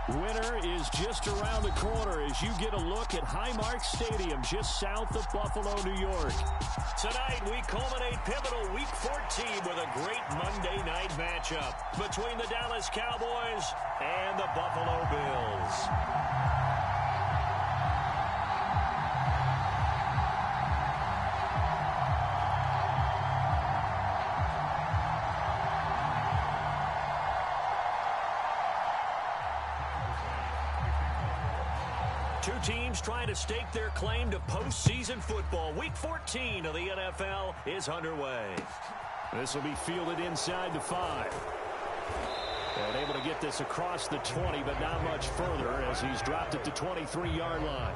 Winter is just around the corner as you get a look at Highmark Stadium just south of Buffalo, New York. Tonight, we culminate pivotal Week 14 with a great Monday night matchup between the Dallas Cowboys and the Buffalo Bills. Two teams trying to stake their claim to postseason football. Week 14 of the NFL is underway. This will be fielded inside the 5. And able to get this across the 20, but not much further as he's dropped it to 23-yard line.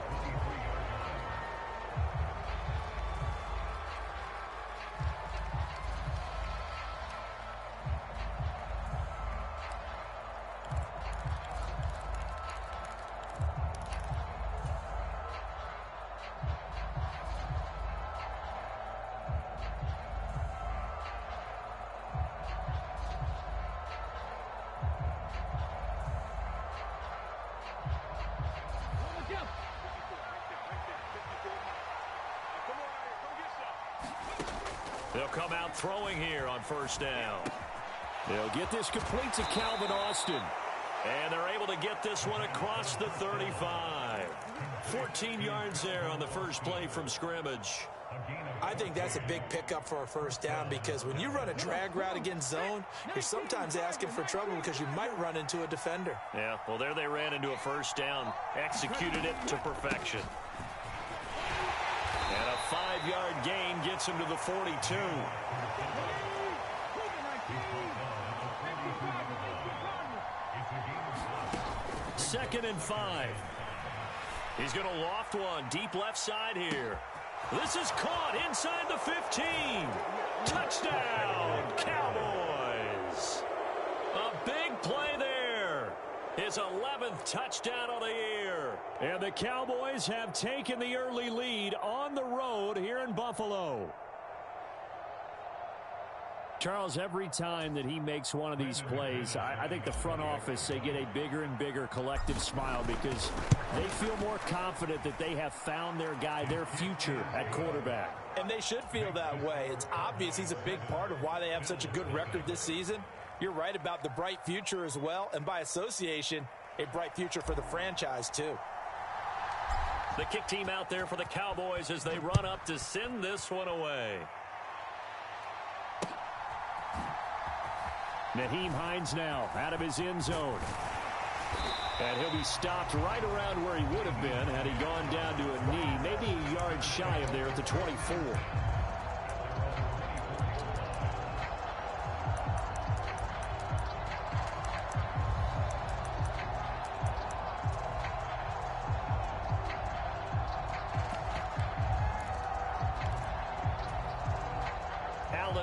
They'll come out throwing here on first down. They'll get this complete to Calvin Austin. And they're able to get this one across the 35. 14 yards there on the first play from scrimmage. I think that's a big pickup for a first down because when you run a drag route against zone, you're sometimes asking for trouble because you might run into a defender. Yeah, well, there they ran into a first down, executed it to perfection. And a 5-yard gain gets him to the 42. Second and 5. He's going to loft one deep left side here. This is caught inside the 15. Touchdown, Cowboys. A big play there. His 11th touchdown of the year. And the Cowboys have taken the early lead on the road here in Buffalo. Charles, every time that he makes one of these plays, I think the front office, they get a bigger and bigger collective smile because they feel more confident that they have found their guy, their future at quarterback. And they should feel that way. It's obvious he's a big part of why they have such a good record this season. You're right about the bright future as well, and by association, a bright future for the franchise too. The kick team out there for the Cowboys as they run up to send this one away. Nyheim Hines now out of his end zone. And he'll be stopped right around where he would have been had he gone down to a knee, maybe a yard shy of there at the 24.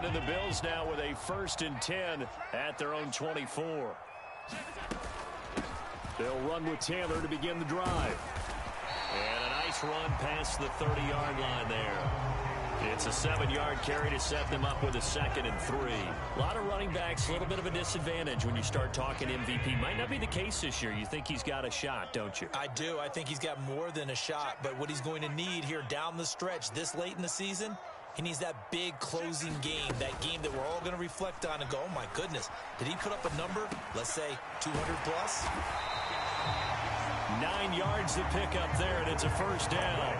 And the Bills now with a 1st and 10 at their own 24. They'll run with Taylor to begin the drive. And a nice run past the 30-yard line there. It's a 7-yard carry to set them up with a 2nd and 3. A lot of running backs, a little bit of a disadvantage when you start talking MVP. Might not be the case this year. You think he's got a shot, don't you? I do. I think he's got more than a shot. But what he's going to need here down the stretch this late in the season, he needs that big closing game, that game that we're all going to reflect on and go, oh, my goodness, did he put up a number, let's say, 200 plus? 9 yards to pick up there, and it's a first down.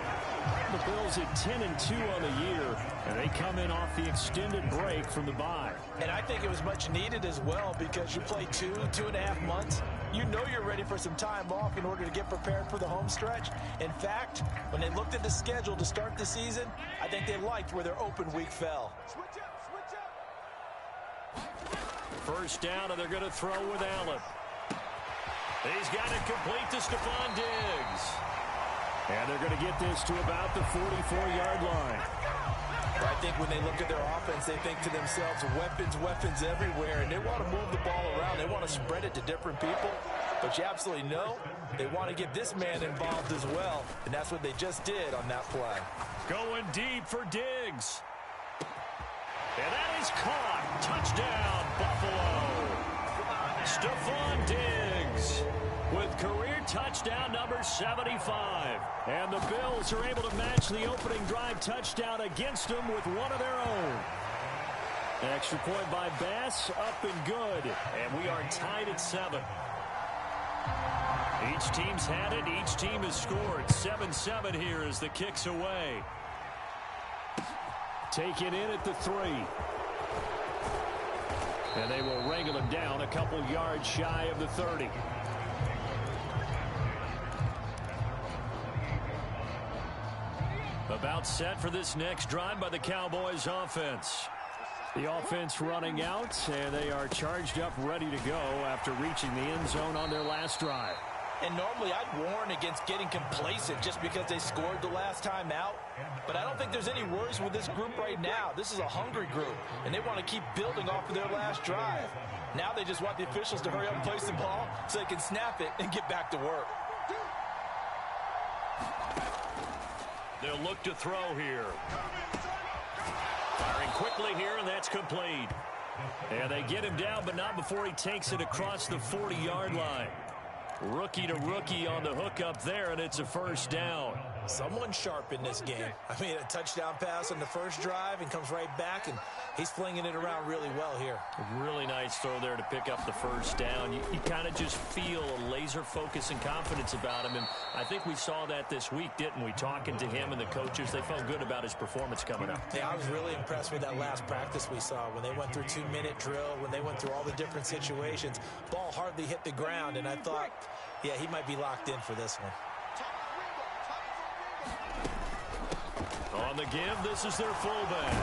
The Bills at 10-2 on the year, and they come in off the extended break from the bye. And I think it was much needed as well because you play 2.5 months. You know you're ready for some time off in order to get prepared for the home stretch. In fact, when they looked at the schedule to start the season, I think they liked where their open week fell. First down, and they're going to throw with Allen. He's got it complete to Stephon Diggs. And they're going to get this to about the 44-yard line. I think when they look at their offense, they think to themselves, weapons, weapons everywhere, and they want to move the ball around. They want to spread it to different people. But you absolutely know they want to get this man involved as well, and that's what they just did on that play. Going deep for Diggs. And that is caught. Touchdown, Buffalo. Stephon Diggs. with career touchdown number 75. And the Bills are able to match the opening drive touchdown against them with one of their own. Extra point by Bass, up and good. And we are tied at 7. Each team's had it. Each team has scored. 7-7 here as the kick's away. Taken in at the 3. And they will wrangle him down a couple yards shy of the 30. About set for this next drive by the Cowboys offense. The offense running out, and they are charged up, ready to go after reaching the end zone on their last drive. And normally I'd warn against getting complacent just because they scored the last time out. But I don't think there's any worries with this group right now. This is a hungry group, and they want to keep building off of their last drive. Now they just want the officials to hurry up and place the ball so they can snap it and get back to work. They'll look to throw here. Firing quickly here, and that's complete. And they get him down, but not before he takes it across the 40-yard line. Rookie to rookie on the hook up there, and it's a first down. Someone sharp in this game. I mean, a touchdown pass on the first drive and comes right back, and he's flinging it around really well here. Really nice throw there to pick up the first down. You kind of just feel a laser focus and confidence about him, and I think we saw that this week, didn't we? Talking to him and the coaches, they felt good about his performance coming up. Yeah, I was really impressed with that last practice we saw when they went through 2-minute drill, when they went through all the different situations. Ball hardly hit the ground, and I thought, yeah, he might be locked in for this one. On the give, this is their fullback.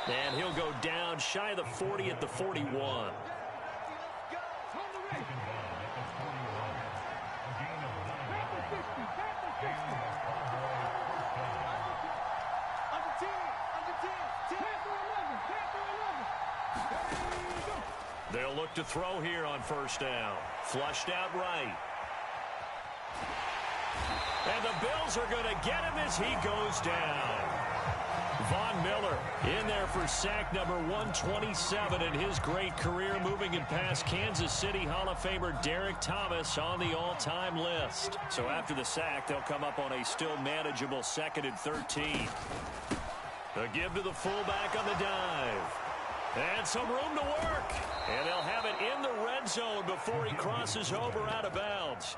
And he'll go down shy of the 40 at the 41. They'll look to throw here on first down. Flushed out right. And the Bills are going to get him as he goes down. Von Miller in there for sack number 127 in his great career, moving him past Kansas City Hall of Famer Derek Thomas on the all-time list. So after the sack, they'll come up on a still manageable 2nd and 13. A give to the fullback on the dive. And some room to work. And they'll have it in the red zone before he crosses over out of bounds.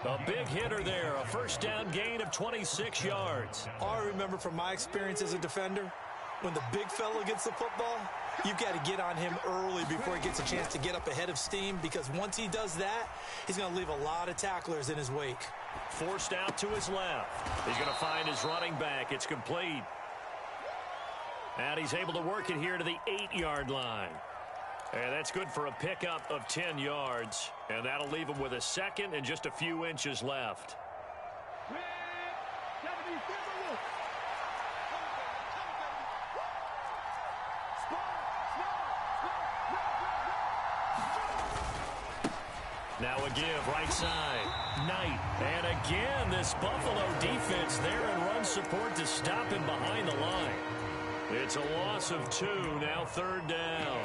A big hitter there, a first down gain of 26 yards. All I remember from my experience as a defender, when the big fella gets the football, you've got to get on him early before he gets a chance to get up ahead of steam, because once he does that, he's going to leave a lot of tacklers in his wake. Forced out to his left. He's going to find his running back. It's complete. And he's able to work it here to the 8-yard line. And that's good for a pickup of 10 yards. And that'll leave him with a second and just a few inches left. Now a give, right side. Knight. And again, this Buffalo defense there and run support to stop him behind the line. It's a loss of 2, now 3rd down.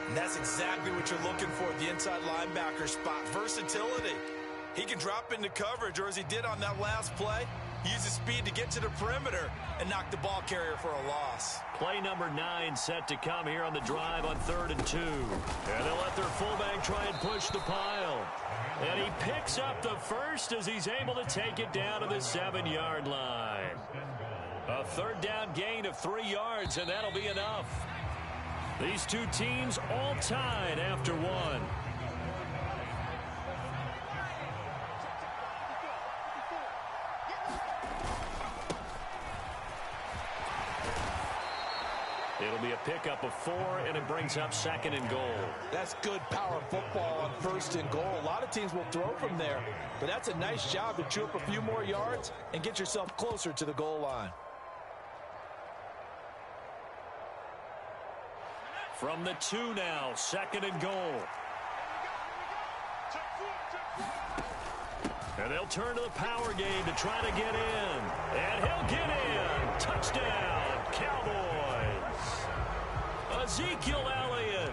And that's exactly what you're looking for at the inside linebacker spot. Versatility. He can drop into coverage, or as he did on that last play, use his speed to get to the perimeter and knock the ball carrier for a loss. Play number 9 set to come here on the drive on 3rd and 2. And they'll let their fullback try and push the pile. And he picks up the first as he's able to take it down to the 7-yard line. A 3rd down gain of 3 yards, and that'll be enough. These two teams all tied after 1. It'll be a pickup of 4, and it brings up 2nd and goal. That's good power football on 1st and goal. A lot of teams will throw from there, but that's a nice job to chew up a few more yards and get yourself closer to the goal line. From the 2 now, 2nd and goal. And they'll turn to the power game to try to get in. And he'll get in. Touchdown, Cowboys. Ezekiel Elliott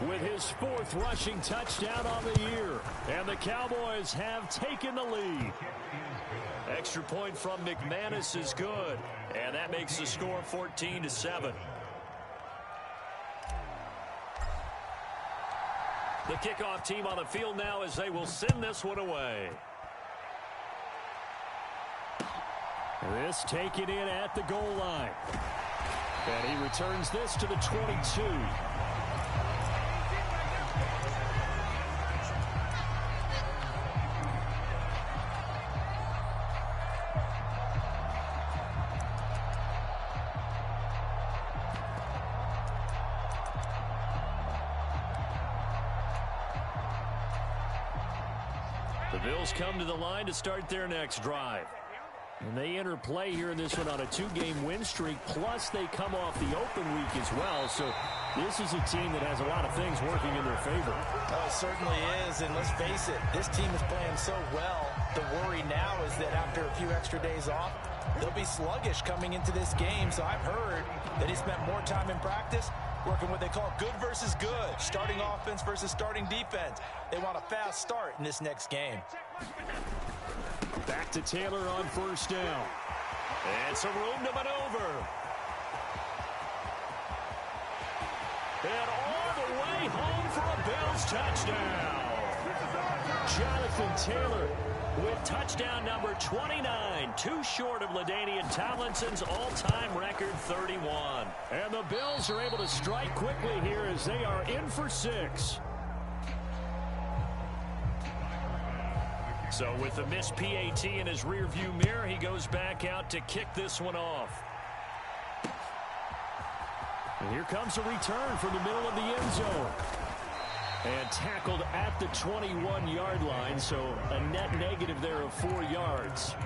with his 4th rushing touchdown on the year. And the Cowboys have taken the lead. Extra point from McManus is good. And that makes the score 14-7. The kickoff team on the field now as they will send this one away. This taken in at the goal line. And he returns this to the 22. The Bills come to the line to start their next drive. And they enter play here in this one on a 2-game win streak, plus they come off the open week as well. So this is a team that has a lot of things working in their favor. Oh, it certainly is, and let's face it, this team is playing so well. The worry now is that after a few extra days off, they'll be sluggish coming into this game. So I've heard that he spent more time in practice working what they call good versus good, starting offense versus starting defense. They want a fast start in this next game. Back to Taylor on first down. And some room to maneuver. And all the way home for a Bills touchdown. Jonathan Taylor with touchdown number 29, too short of LaDainian Tomlinson's all-time record 31. And the Bills are able to strike quickly here as they are in for 6. So with the missed PAT in his rearview mirror, he goes back out to kick this one off. And here comes a return from the middle of the end zone. And tackled at the 21-yard line, so a net negative there of 4 yards.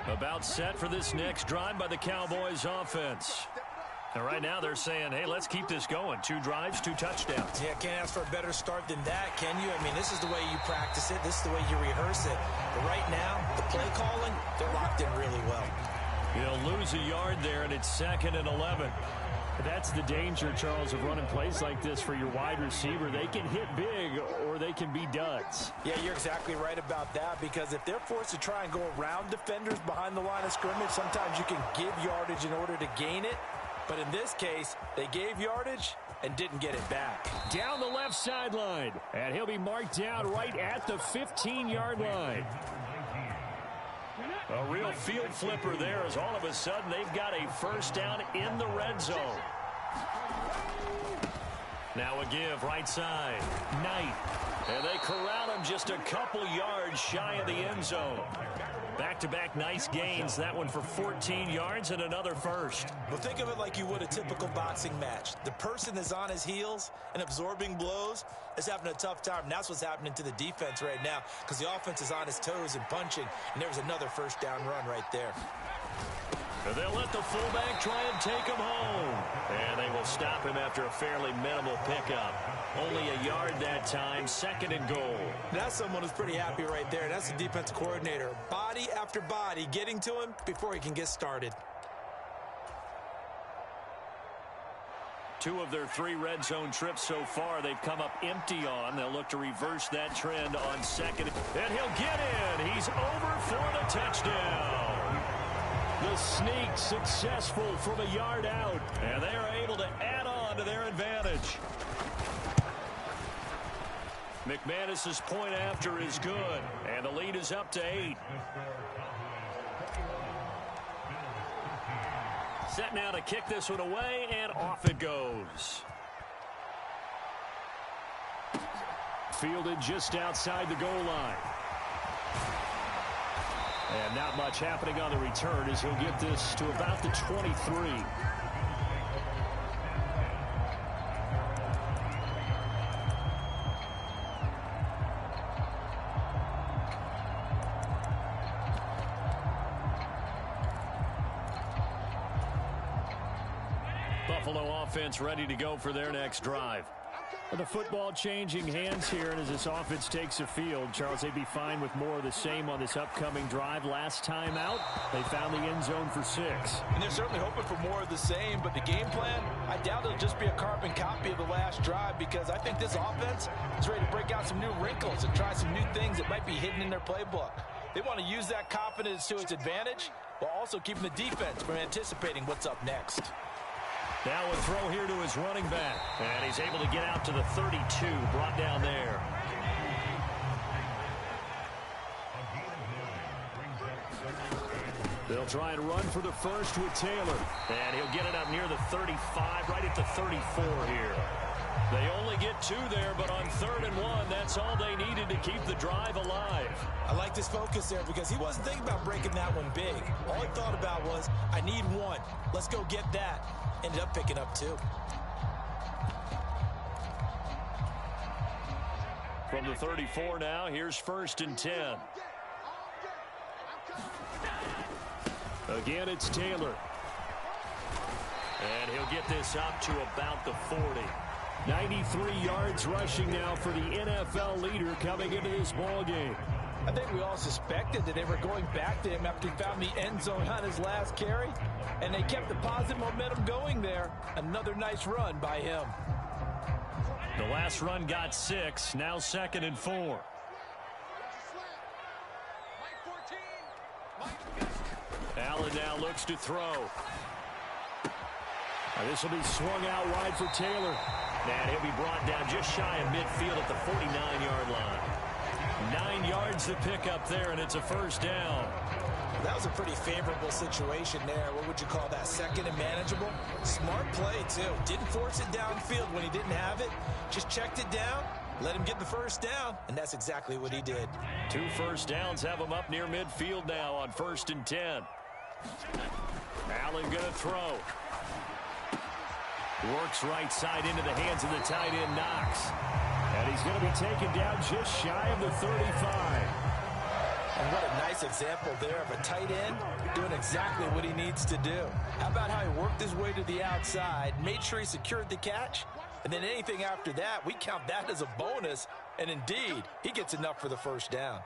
About set for this next drive by the Cowboys offense. And right now they're saying, hey, let's keep this going. 2 drives, 2 touchdowns. Yeah, can't ask for a better start than that, can you? I mean, this is the way you practice it. This is the way you rehearse it. But right now, the play calling, they're locked in really well. He'll lose a yard there, and it's 2nd and 11. That's the danger, Charles, of running plays like this for your wide receiver. They can hit big or they can be duds. Yeah, you're exactly right about that, because if they're forced to try and go around defenders behind the line of scrimmage, sometimes you can give yardage in order to gain it. But in this case, they gave yardage and didn't get it back. Down the left sideline, and he'll be marked down right at the 15-yard line. A real field flipper there as all of a sudden they've got a first down in the red zone. Now a give right side. Knight. And they corral him just a couple yards shy of the end zone. Back-to-back nice gains. That one for 14 yards and another first. Well, think of it like you would a typical boxing match. The person is on his heels and absorbing blows is having a tough time. And that's what's happening to the defense right now, because the offense is on his toes and punching. And there's another first down run right there. And they'll let the fullback try and take him home. And they will stop him after a fairly minimal pickup. Only a yard that time, 2nd and goal. That's someone who's pretty happy right there. That's the defense coordinator. Body after body getting to him before he can get started. 2 of their 3 red zone trips so far they've come up empty on. They'll look to reverse that trend on 2nd. And he'll get in. He's over for the touchdown. The sneak successful from a yard out. And they are able to add on to their advantage. McManus's point after is good. And the lead is up to 8. Set now to kick this one away, and off it goes. Fielded just outside the goal line. And not much happening on the return as he'll get this to about the 23. Buffalo offense ready to go for their next drive. The football changing hands here, and as this offense takes the field, Charles, they'd be fine with more of the same on this upcoming drive. Last time out, they found the end zone for 6. And they're certainly hoping for more of the same, but the game plan, I doubt it'll just be a carbon copy of the last drive, because I think this offense is ready to break out some new wrinkles and try some new things that might be hidden in their playbook. They want to use that confidence to its advantage while also keeping the defense from anticipating what's up next. Now a throw here to his running back. And he's able to get out to the 32, brought down there. They'll try and run for the first with Taylor. And he'll get it up near the 35, right at the 34 here. They only get 2 there, but on 3rd and 1, that's all they needed to keep the drive alive. I like his focus there because he wasn't thinking about breaking that one big. All he thought about was, I need 1. Let's go get that. Ended up picking up 2. From the 34 now, here's 1st and 10. Again, it's Taylor. And he'll get this up to about the 40. 93 yards rushing now for the NFL leader coming into this ball game. I think we all suspected that they were going back to him after he found the end zone on his last carry, and they kept the positive momentum going there. Another nice run by him. The last run got 6, now 2nd and 4. Allen now looks to throw. This will be swung out wide for Taylor. And he'll be brought down just shy of midfield at the 49-yard line. 9 yards to pick up there, and it's a 1st down. That was a pretty favorable situation there. What would you call that? 2nd and manageable? Smart play, too. Didn't force it downfield when he didn't have it. Just checked it down, let him get the 1st down, and that's exactly what he did. 2 first downs have him up near midfield now on 1st and 10. Allen going to throw. Works right side into the hands of the tight end, Knox. And he's going to be taken down just shy of the 35. And what a nice example there of a tight end doing exactly what he needs to do. How about how he worked his way to the outside, made sure he secured the catch, and then anything after that, we count that as a bonus. And indeed, he gets enough for the 1st down.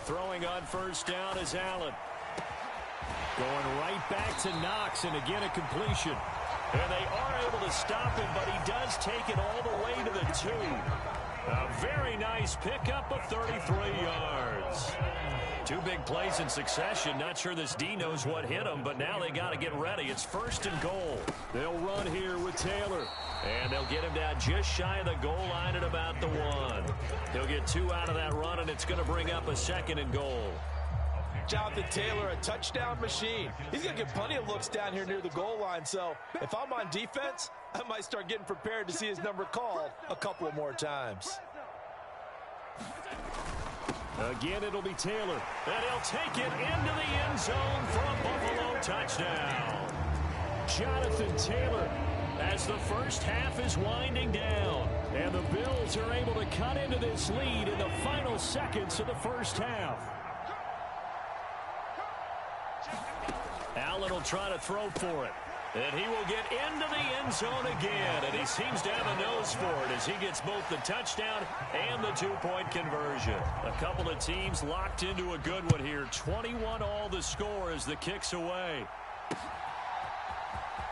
Throwing on 1st down is Allen. Going right back to Knox, and again a completion. And they are able to stop him, but he does take it all the way to the 2. A very nice pickup of 33 yards. 2 big plays in succession. Not sure this D knows what hit him, but now they got to get ready. It's 1st and goal. They'll run here with Taylor. And they'll get him down just shy of the goal line at about the 1. He'll get 2 out of that run, and it's going to bring up a 2nd and goal. Jonathan Taylor, a touchdown machine. He's going to get plenty of looks down here near the goal line. So if I'm on defense, I might start getting prepared to see his number called a couple of more times. Again, it'll be Taylor. And he'll take it into the end zone for a Buffalo touchdown. Jonathan Taylor, as the 1st half is winding down. And the Bills are able to cut into this lead in the final seconds of the 1st half. Allen will try to throw for it. And he will get into the end zone again. And he seems to have a nose for it as he gets both the touchdown and the 2-point conversion. A couple of teams locked into a good one here. 21 all the score as the kick's away.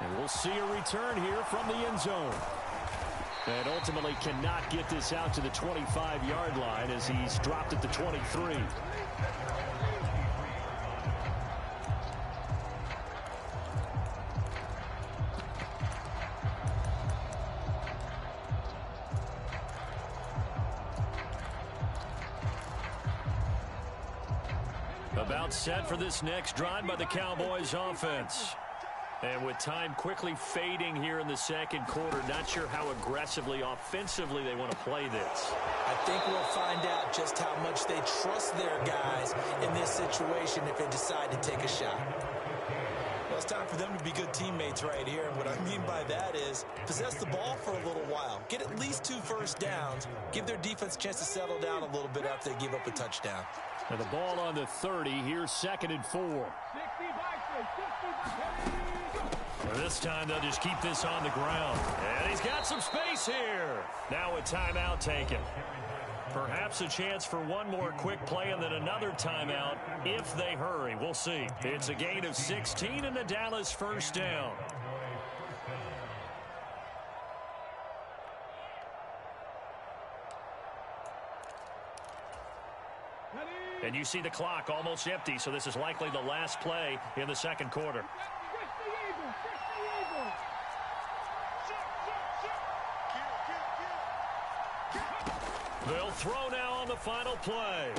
And we'll see a return here from the end zone. And ultimately cannot get this out to the 25-yard line as he's dropped at the 23. About set for this next drive by the Cowboys offense. And with time quickly fading here in the 2nd quarter, not sure how aggressively, offensively they want to play this. I think we'll find out just how much they trust their guys in this situation if they decide to take a shot. Well, it's time for them to be good teammates right here. And what I mean by that is possess the ball for a little while. Get at least 2 first downs. Give their defense a chance to settle down a little bit after they give up a touchdown. And the ball on the 30. Here's 2nd and 4. This time they'll just keep this on the ground. And he's got some space here. Now a timeout taken. Perhaps a chance for one more quick play and then another timeout if they hurry. We'll see. It's a gain of 16 and the Dallas first down. And you see the clock almost empty, so this is likely the last play in the second quarter. They'll throw now on the final play.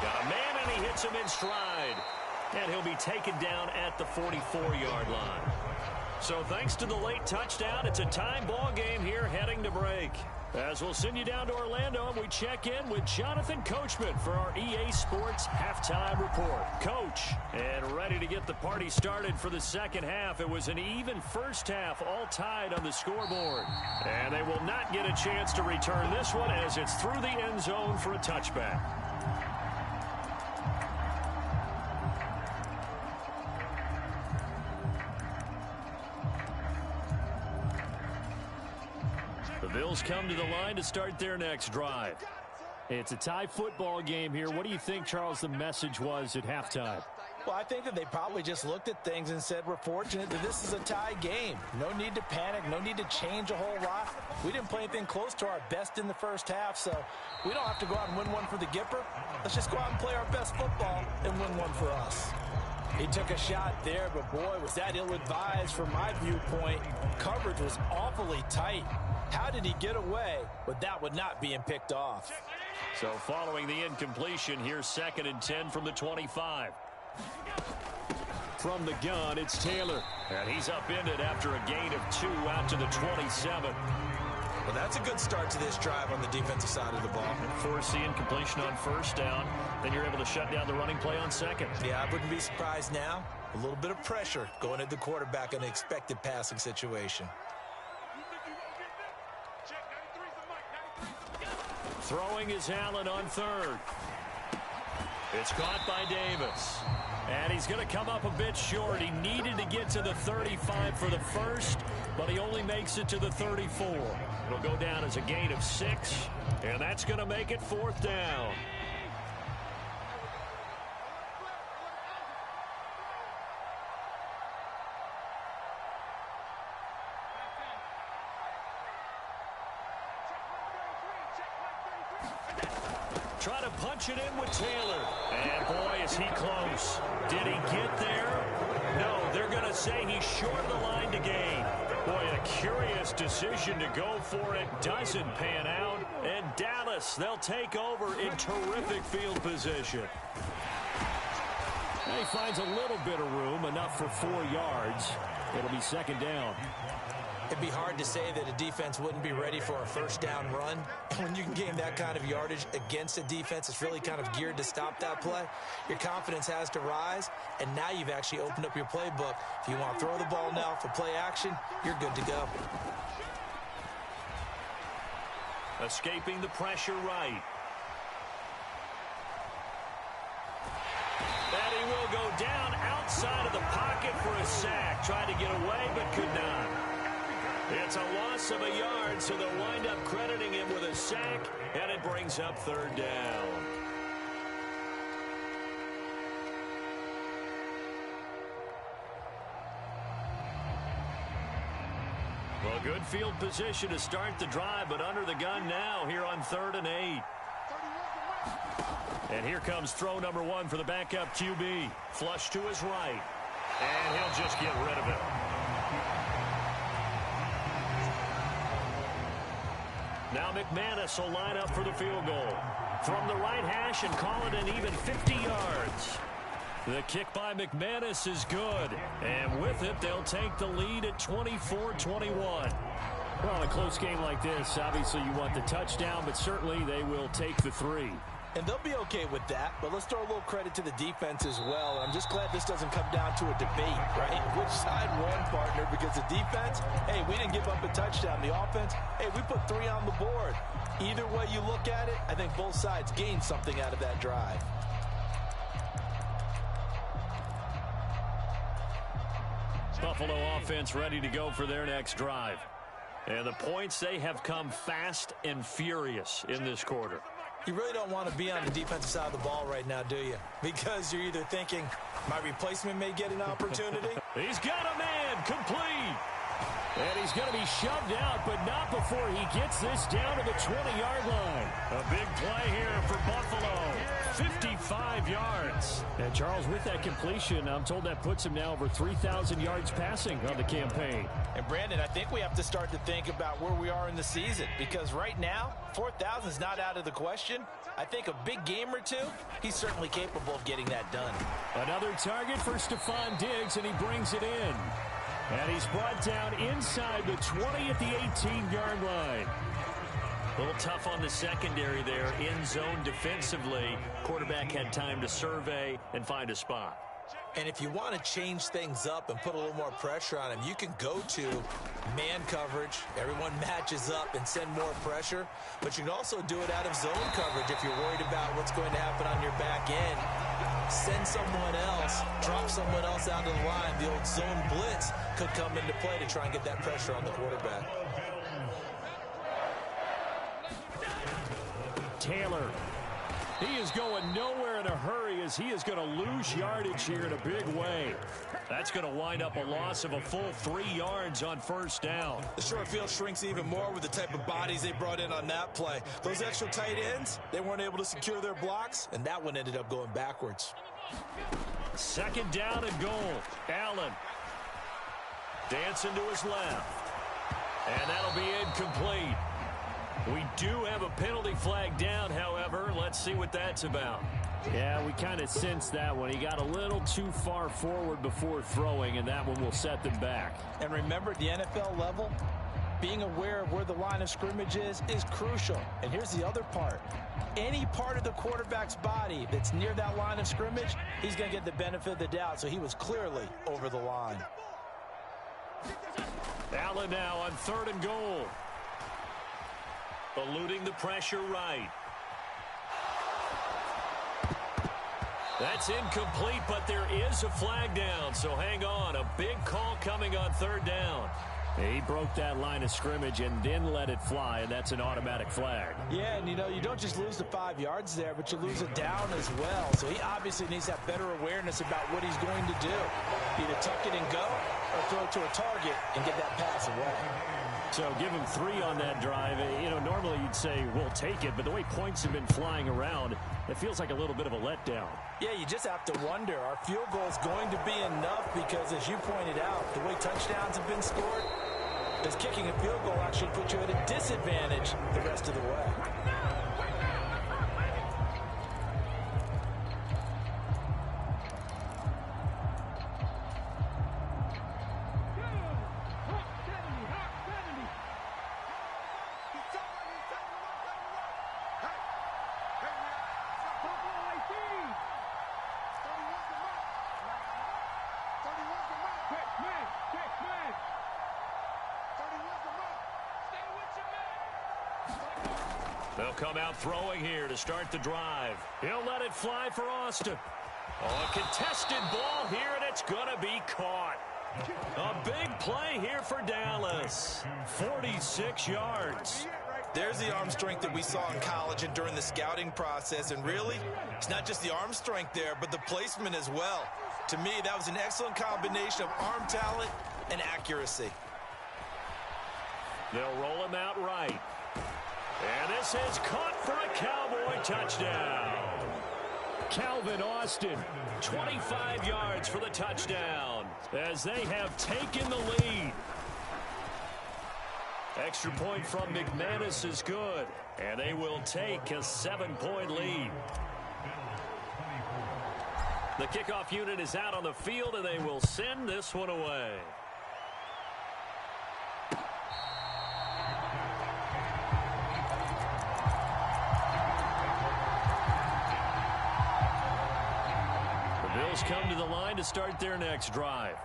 Got a man, and he hits him in stride. And he'll be taken down at the 44-yard line. So thanks to the late touchdown, it's a time ball game here heading to break. As we'll send you down to Orlando, and we check in with Jonathan Coachman for our EA Sports Halftime Report. Coach, and ready to get the party started for the second half. It was an even first half, all tied on the scoreboard. And they will not get a chance to return this one as it's through the end zone for a touchback. The Bills come to the line to start their next drive. It's a tie football game here. What do you think, Charles, the message was at halftime? Well, I think that they probably just looked at things and said, we're fortunate that this is a tie game. No need to panic. No need to change a whole lot. We didn't play anything close to our best in the first half, so we don't have to go out and win one for the Gipper. Let's just go out and play our best football and win one for us. He took a shot there, but boy, was that ill-advised from my viewpoint. Coverage was awfully tight. How did he get away with that one not being picked off? So following the incompletion, here's 2nd and 10 from the 25. From the gun, it's Taylor. And he's upended after a gain of 2 out to the 27. Well, that's a good start to this drive on the defensive side of the ball. Force the incompletion on first down. Then you're able to shut down the running play on second. Yeah, I wouldn't be surprised now. A little bit of pressure going at the quarterback in an expected passing situation. Throwing is Allen on 3rd. It's caught by Davis. And he's going to come up a bit short. He needed to get to the 35 for the first, but he only makes it to the 34. It'll go down as a gain of 6, and that's going to make it 4th down. Try to punch it in with Taylor. And boy, is he close. Did he get there? No, they're going to say he's short of the line to gain. Boy, a curious decision to go for it. Doesn't pan out. And Dallas, they'll take over in terrific field position. And he finds a little bit of room, enough for 4 yards. It'll be 2nd down. It'd be hard to say that a defense wouldn't be ready for a first down run. When you can gain that kind of yardage against a defense, it's really kind of geared to stop that play. Your confidence has to rise, and now you've actually opened up your playbook. If you want to throw the ball now for play action, you're good to go. Escaping the pressure right. And he will go down outside of the pocket for a sack. Tried to get away, but could not. It's a loss of a yard, so they'll wind up crediting him with a sack, and it brings up 3rd down. Well, good field position to start the drive, but under the gun now here on 3rd and 8. And here comes throw number 1 for the backup QB. Flush to his right, and he'll just get rid of it. Now McManus will line up for the field goal. From the right hash and call it an even 50 yards. The kick by McManus is good. And with it, they'll take the lead at 24-21. Well, in a close game like this, obviously you want the touchdown, but certainly they will take the 3. And they'll be okay with that, but let's throw a little credit to the defense as well. I'm just glad this doesn't come down to a debate, right? Which side won, partner? Because the defense, hey, we didn't give up a touchdown. The offense, hey, we put 3 on the board. Either way you look at it, I think both sides gained something out of that drive. Buffalo offense ready to go for their next drive. And the points, they have come fast and furious in this quarter. You really don't want to be on the defensive side of the ball right now, do you? Because you're either thinking, my replacement may get an opportunity. He's got a man complete. And he's going to be shoved out, but not before he gets this down to the 20-yard line. A big play here for Buffalo. 55 yards. And Charles, with that completion, I'm told that puts him now over 3,000 yards passing on the campaign. And Brandon, I think we have to start to think about where we are in the season, because right now, 4,000 is not out of the question. I think a big game or two, he's certainly capable of getting that done. Another target for Stephon Diggs, and he brings it in. And he's brought down inside the 20 at the 18-yard line. A little tough on the secondary there, in zone defensively. Quarterback had time to survey and find a spot. And if you want to change things up and put a little more pressure on him, you can go to man coverage. Everyone matches up and send more pressure. But you can also do it out of zone coverage if you're worried about what's going to happen on your back end. Send someone else, drop someone else out of the line. The old zone blitz could come into play to try and get that pressure on the quarterback. Taylor. He is going nowhere in a hurry as he is going to lose yardage here in a big way. That's going to wind up a loss of a full 3 yards on first down. The short field shrinks even more with the type of bodies they brought in on that play. Those extra tight ends, they weren't able to secure their blocks, and that one ended up going backwards. Second down and goal. Allen dancing to his left. And that'll be incomplete. We do have a penalty flag down, however. Let's see what that's about. Yeah, we kind of sensed that one. He got a little too far forward before throwing, and that one will set them back. And remember, at the NFL level, being aware of where the line of scrimmage is crucial. And here's the other part. Any part of the quarterback's body that's near that line of scrimmage, he's going to get the benefit of the doubt. So he was clearly over the line. Allen now on 3rd and goal. Eluding the pressure right. That's incomplete, but there is a flag down, so hang on. A big call coming on 3rd down. He broke that line of scrimmage and then let it fly, and that's an automatic flag. Yeah, and you know, you don't just lose the 5 yards there, but you lose it down as well. So he obviously needs to have better awareness about what he's going to do. Either tuck it and go or throw it to a target and get that pass away. So give him 3 on that drive. You know, normally you'd say, we'll take it, but the way points have been flying around, it feels like a little bit of a letdown. Yeah, you just have to wonder, are field goals going to be enough? Because as you pointed out, the way touchdowns have been scored, does kicking a field goal actually put you at a disadvantage the rest of the way? They'll come out throwing here to start the drive. He'll let it fly for Austin. Oh, a contested ball here, and it's going to be caught. A big play here for Dallas. 46 yards. There's the arm strength that we saw in college and during the scouting process. And really, it's not just the arm strength there, but the placement as well. To me, that was an excellent combination of arm talent and accuracy. They'll roll him out right. And this is caught for a Cowboy touchdown. Calvin Austin, 25 yards for the touchdown as they have taken the lead. Extra point from McManus is good, and they will take a 7-point lead. The kickoff unit is out on the field, and they will send this one away. Bills come to the line to start their next drive.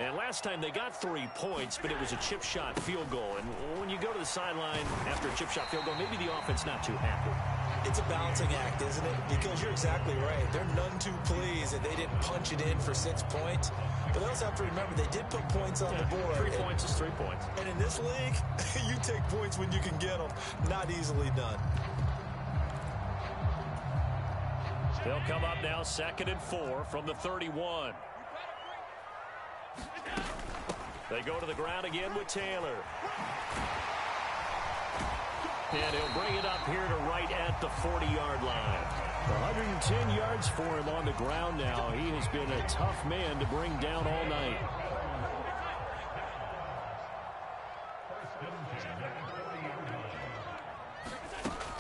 And last time they got 3 points, but it was a chip shot field goal. And when you go to the sideline after a chip shot field goal, maybe the offense not too happy. It's a balancing act, isn't it? Because you're exactly right. They're none too pleased that they didn't punch it in for 6 points. But they also have to remember they did put points on the board. 3 points is 3 points. And in this league, you take points when you can get them. Not easily done. They'll come up now 2nd and 4 from the 31. They go to the ground again with Taylor. And he'll bring it up here to right at the 40-yard line. 110 yards for him on the ground now. He has been a tough man to bring down all night.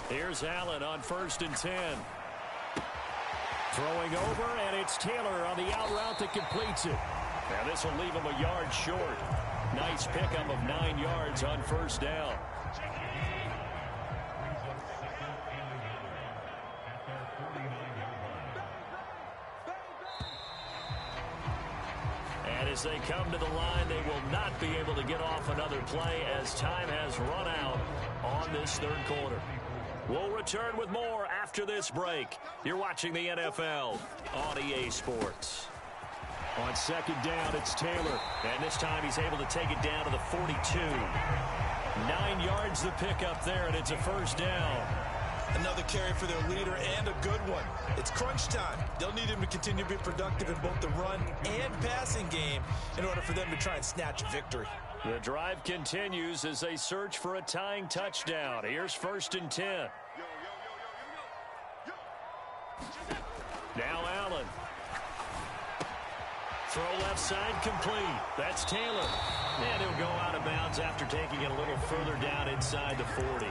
Here's Allen on 1st and 10. Throwing over, and it's Taylor on the out route that completes it. And this will leave him a yard short. Nice pickup of 9 yards on 1st down. And as they come to the line, they will not be able to get off another play as time has run out on this 3rd quarter. We'll return with more after this break. You're watching the NFL on EA Sports. On 2nd down, it's Taylor. And this time he's able to take it down to the 42. 9 yards the pickup there, and it's a 1st down. Another carry for their leader, and a good one. It's crunch time. They'll need him to continue to be productive in both the run and passing game in order for them to try and snatch victory. The drive continues as they search for a tying touchdown. Here's 1st and 10. Now Allen. Throw left side complete. That's Taylor. And he'll go out of bounds after taking it a little further down inside the 40.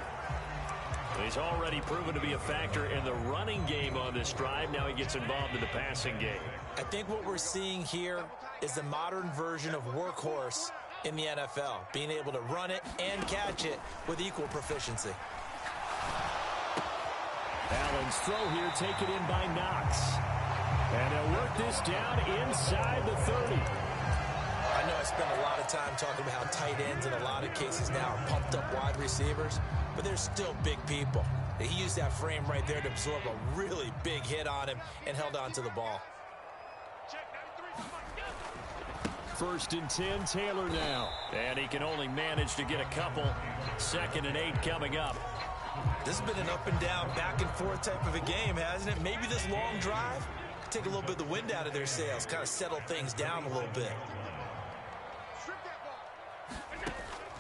He's already proven to be a factor in the running game on this drive. Now he gets involved in the passing game. I think what we're seeing here is the modern version of workhorse in the NFL, being able to run it and catch it with equal proficiency. Allen's throw here taken in by Knox. And they'll work this down inside the 30. I know I spend a lot of time talking about how tight ends in a lot of cases now are pumped up wide receivers, but they're still big people. He used that frame right there to absorb a really big hit on him and held on to the ball. 1st and 10, Taylor now. And he can only manage to get a couple. 2nd and 8 coming up. This has been an up and down, back and forth type of a game, hasn't it? Maybe this long drive take a little bit of the wind out of their sails, kind of settle things down a little bit.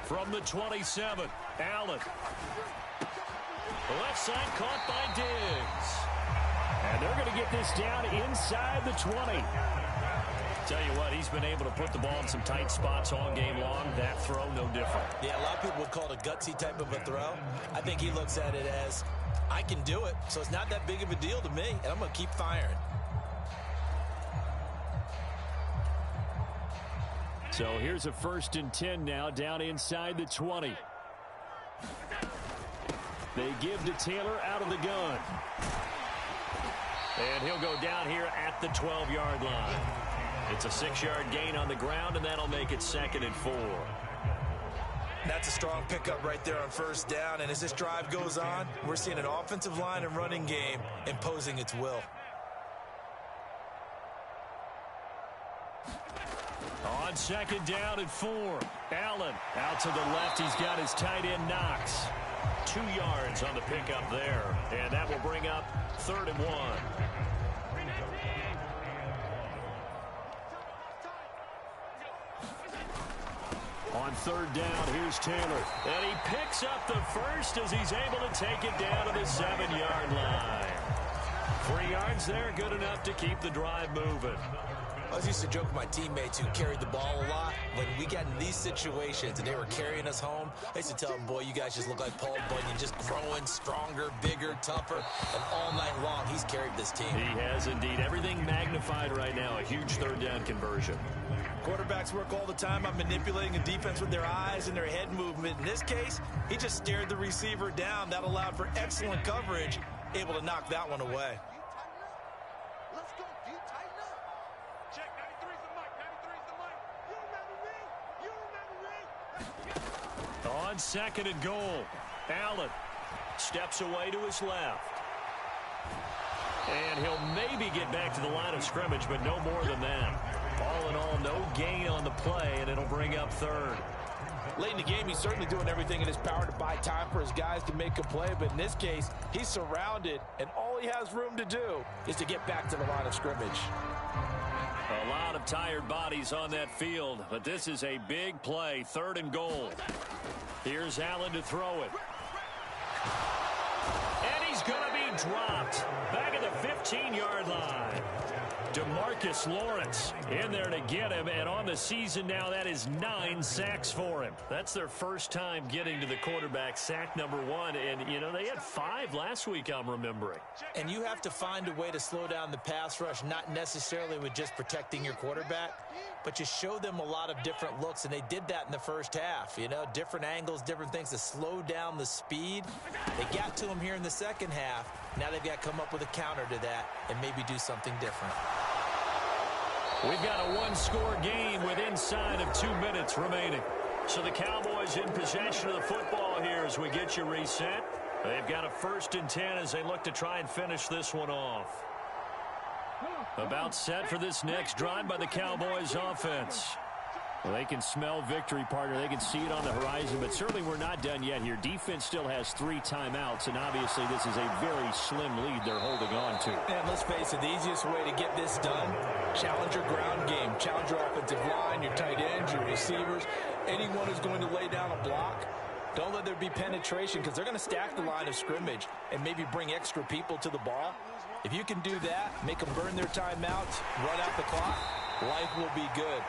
From the 27, Allen. The left side caught by Diggs. And they're going to get this down inside the 20. Tell you what, he's been able to put the ball in some tight spots all game long. That throw, no different. Yeah, a lot of people would call it a gutsy type of a throw. I think he looks at it as, I can do it, so it's not that big of a deal to me, and I'm going to keep firing. So here's a 1st and 10 now, down inside the 20. They give to Taylor out of the gun. And he'll go down here at the 12-yard line. It's a 6-yard gain on the ground, and that'll make it 2nd and 4. That's a strong pickup right there on 1st down, and as this drive goes on, we're seeing an offensive line and running game imposing its will. On 2nd down and 4, Allen out to the left. He's got his tight end Knox. 2 yards on the pickup there, and that will bring up 3rd and 1. On 3rd down, here's Taylor. And he picks up the first as he's able to take it down to the 7-yard line. 3 yards there, good enough to keep the drive moving. I was used to joke with my teammates who carried the ball a lot. When we got in these situations and they were carrying us home, I used to tell them, boy, you guys just look like Paul Bunyan, just growing stronger, bigger, tougher. And all night long, he's carried this team. He has indeed. Everything magnified right now. A huge 3rd down conversion. Quarterbacks work all the time on manipulating a defense with their eyes and their head movement. In this case, he just stared the receiver down. That allowed for excellent coverage, able to knock that one away. Check, 93's the mic. 93's the mic. You remember me? You remember me? On second and goal, Allen steps away to his left. And he'll maybe get back to the line of scrimmage, but no more than that. All in all, no gain on the play, and it'll bring up third. Late in the game, he's certainly doing everything in his power to buy time for his guys to make a play, but in this case, he's surrounded, and all he has room to do is to get back to the line of scrimmage. A lot of tired bodies on that field, but this is a big play, third and goal. Here's Allen to throw it. And he's going to be dropped back at the 15-yard line. DeMarcus Lawrence in there to get him, and on the season now, that is 9 sacks for him. That's their first time getting to the quarterback, sack number 1, and, you know, they had 5 last week, I'm remembering. And you have to find a way to slow down the pass rush, not necessarily with just protecting your quarterback, but you show them a lot of different looks, and they did that in the first half. You know, different angles, different things to slow down the speed. They got to him here in the second half. Now they've got to come up with a counter to that and maybe do something different. We've got a one-score game with inside of 2 minutes remaining. So the Cowboys in possession of the football here as we get you reset. They've got a 1st and 10 as they look to try and finish this one off. About set for this next drive by the Cowboys offense. Well, they can smell victory, partner. They can see it on the horizon, but certainly we're not done yet here. Defense still has 3 timeouts, and obviously this is a very slim lead they're holding on to. And let's face it, the easiest way to get this done, challenge your ground game, challenge your offensive line, your tight ends, your receivers, anyone who's going to lay down a block. Don't let there be penetration because they're going to stack the line of scrimmage and maybe bring extra people to the ball. If you can do that, make them burn their timeouts, run out the clock, life will be good.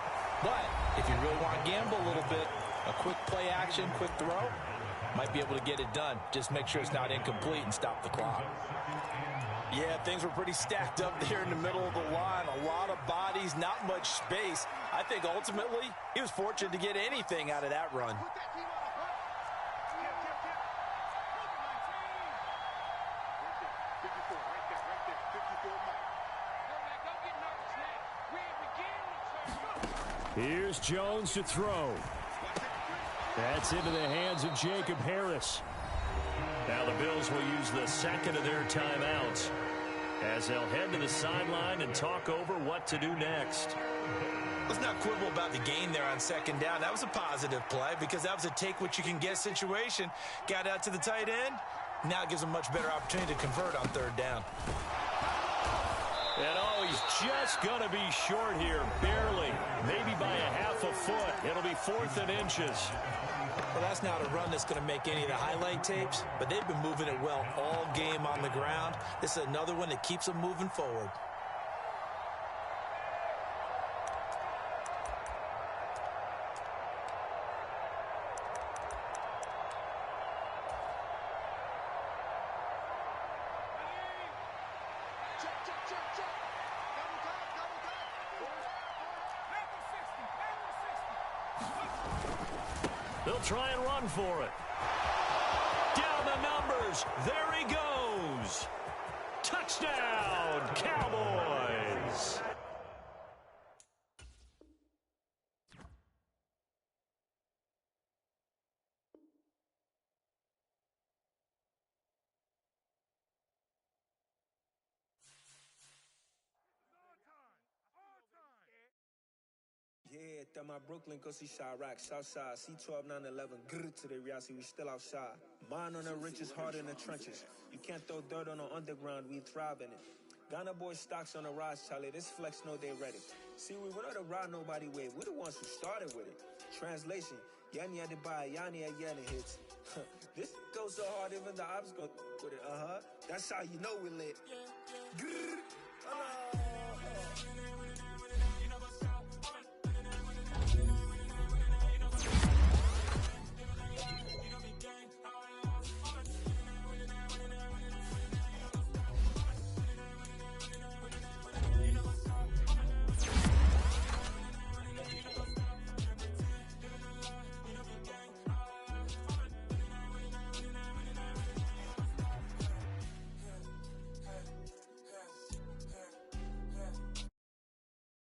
But if you really want to gamble a little bit, a quick play action, quick throw, might be able to get it done. Just make sure it's not incomplete and stop the clock. Yeah, things were pretty stacked up there in the middle of the line. A lot of bodies, not much space. I think ultimately he was fortunate to get anything out of that run. Here's Jones to throw. That's into the hands of Jacob Harris. Now the Bills will use the second of their timeouts as they'll head to the sideline and talk over what to do next. Let's not quibble about the gain there on second down. That was a positive play because that was a take-what-you-can-get situation. Got out to the tight end. Now it gives them a much better opportunity to convert on third down. And oh, he's just going to be short here, barely, maybe by a half a foot. It'll be 4th and inches. Well, that's not a run that's going to make any of the highlight tapes, but they've been moving it well all game on the ground. This is another one that keeps them moving forward. They'll try and run for it. Down the numbers. There he goes. Touchdown, Cowboys. Yeah, that my Brooklyn, go see Chirac, Southside, C12, 911, grrr to the reality, we still outside. Mine on the riches, hard in the trenches. You can't throw dirt on the underground, we thrive in it. Ghana boys stocks on the rise, Charlie, this flex know they ready. See, we were not to ride nobody way, we're the ones who started with it. Translation, Yanni had to buy, Yanni had Yanni hits. This goes so hard, even the ops go with it, that's how you know we lit. Grrr.